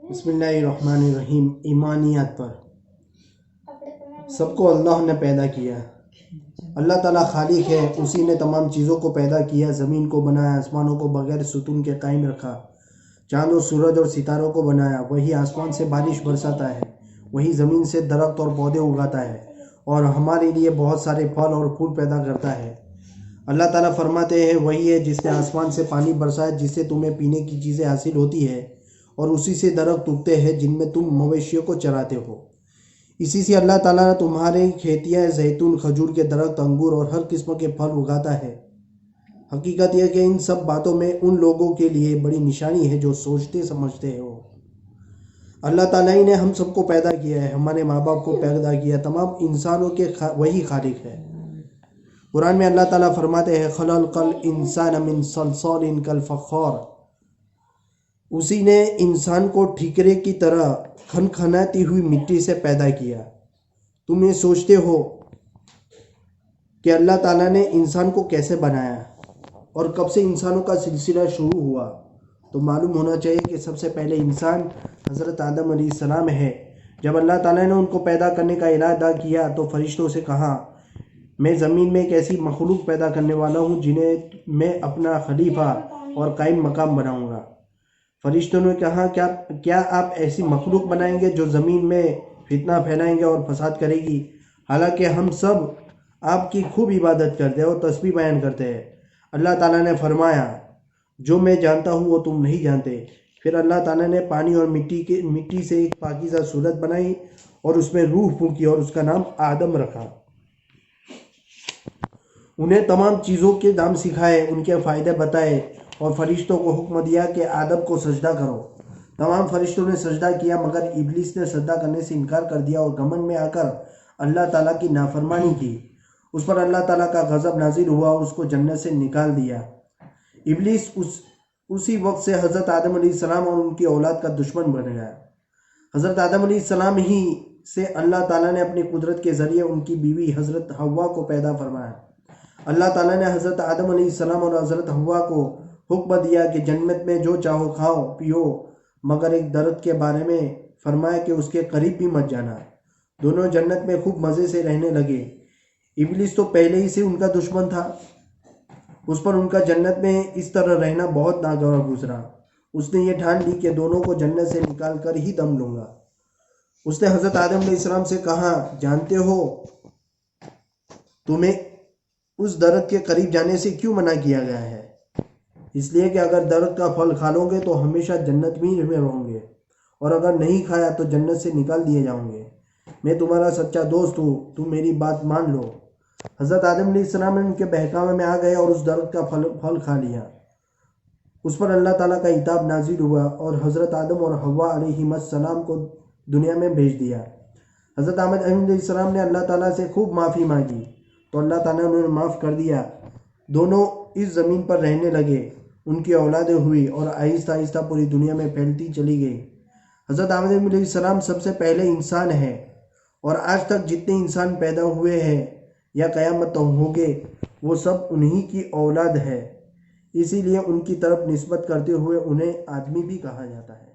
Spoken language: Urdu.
بسم اللہ الرحمن الرحیم۔ ایمانیات پر سب کو اللہ نے پیدا کیا۔ اللہ تعالیٰ خالق ہے، اسی نے تمام چیزوں کو پیدا کیا، زمین کو بنایا، آسمانوں کو بغیر ستون کے قائم رکھا، چاند و سورج اور ستاروں کو بنایا، وہی آسمان سے بارش برساتا ہے، وہی زمین سے درخت اور پودے اگاتا ہے اور ہمارے لیے بہت سارے پھل اور پھول پیدا کرتا ہے۔ اللہ تعالیٰ فرماتے ہیں، وہی ہے جس نے آسمان سے پانی برسایا جس سے تمہیں پینے کی چیزیں حاصل ہوتی ہے اور اسی سے درخت اگتے ہیں جن میں تم مویشیوں کو چراتے ہو۔ اسی سے اللہ تعالیٰ تمہارے کھیتیاں، زیتون، کھجور کے درخت، انگور اور ہر قسم کے پھل اگاتا ہے۔ حقیقت یہ کہ ان سب باتوں میں ان لوگوں کے لیے بڑی نشانی ہے جو سوچتے سمجھتے ہو۔ اللہ تعالیٰ نے ہم سب کو پیدا کیا ہے، ہمارے ماں باپ کو پیدا کیا، تمام انسانوں کے وہی خالق ہے۔ قرآن میں اللہ تعالیٰ فرماتے ہیں، خلق الانسان من صلصال کالفخار، اسی نے انسان کو ٹھیکرے کی طرح کھنکھناتی ہوئی مٹی سے پیدا کیا۔ تم یہ سوچتے ہو کہ اللہ تعالیٰ نے انسان کو کیسے بنایا اور کب سے انسانوں کا سلسلہ شروع ہوا، تو معلوم ہونا چاہیے کہ سب سے پہلے انسان حضرت آدم علیہ السلام ہے۔ جب اللہ تعالیٰ نے ان کو پیدا کرنے کا ارادہ کیا تو فرشتوں سے کہا، میں زمین میں ایک ایسی مخلوق پیدا کرنے والا ہوں جنہیں میں اپنا خلیفہ اور قائم مقام بناؤں گا۔ فرشتوں نے کہا، کیا آپ ایسی مخلوق بنائیں گے جو زمین میں فتنہ پھیلائیں گے اور فساد کرے گی، حالانکہ ہم سب آپ کی خوب عبادت کرتے ہیں اور تسبیح بیان کرتے ہیں۔ اللہ تعالیٰ نے فرمایا، جو میں جانتا ہوں وہ تم نہیں جانتے۔ پھر اللہ تعالیٰ نے پانی اور مٹی سے ایک پاکیزہ صورت بنائی اور اس میں روح پھونکی اور اس کا نام آدم رکھا۔ انہیں تمام چیزوں کے نام سکھائے، ان کے فائدے بتائے اور فرشتوں کو حکم دیا کہ آدم کو سجدہ کرو۔ تمام فرشتوں نے سجدہ کیا مگر ابلیس نے سجدہ کرنے سے انکار کر دیا اور گھمنڈ میں آ کر اللہ تعالیٰ کی نافرمانی کی۔ اس پر اللہ تعالیٰ کا غضب نازل ہوا اور اس کو جنت سے نکال دیا۔ ابلیس اسی وقت سے حضرت آدم علیہ السلام اور ان کی اولاد کا دشمن بن گیا۔ حضرت آدم علیہ السلام ہی سے اللہ تعالیٰ نے اپنی قدرت کے ذریعے ان کی بیوی حضرت حوا کو پیدا فرمایا۔ اللہ تعالیٰ نے حضرت آدم علیہ السلام اور حضرت حوا کو حکم دیا کہ جنت میں جو چاہو کھاؤ پیو، مگر ایک درخت کے بارے میں فرمایا کہ اس کے قریب بھی مت جانا۔ دونوں جنت میں خوب مزے سے رہنے لگے۔ ابلیس تو پہلے ہی سے ان کا دشمن تھا، اس پر ان کا جنت میں اس طرح رہنا بہت ناگوار گزرا۔ اس نے یہ ٹھان لی کہ دونوں کو جنت سے نکال کر ہی دم لوں گا۔ اس نے حضرت آدم علیہ السلام سے کہا، جانتے ہو تمہیں اس درخت کے قریب جانے سے کیوں منع کیا گیا ہے؟ اس لیے کہ اگر درخت کا پھل کھا لو گے تو ہمیشہ جنت میں رہو گے، اور اگر نہیں کھایا تو جنت سے نکال دیے جاؤ گے۔ میں تمہارا سچا دوست ہوں، تم میری بات مان لو۔ حضرت آدم علیہ السلام ان کے بہکاوے میں آ گئے اور اس درخت کا پھل کھا لیا۔ اس پر اللہ تعالیٰ کا عتاب نازل ہوا اور حضرت آدم اور حوا علیہ السلام کو دنیا میں بھیج دیا۔ حضرت آدم علیہ السلام نے اللہ تعالیٰ سے خوب معافی مانگی تو اللہ تعالیٰ نے انہیں معاف کر دیا۔ دونوں اس زمین پر رہنے لگے، ان کی اولادیں ہوئی اور آہستہ آہستہ پوری دنیا میں پھیلتی چلی گئی۔ حضرت آدم علیہ السلام سب سے پہلے انسان ہے اور آج تک جتنے انسان پیدا ہوئے ہیں یا قیامت تک ہوں گے وہ سب انہی کی اولاد ہے، اسی لیے ان کی طرف نسبت کرتے ہوئے انہیں آدمی بھی کہا جاتا ہے۔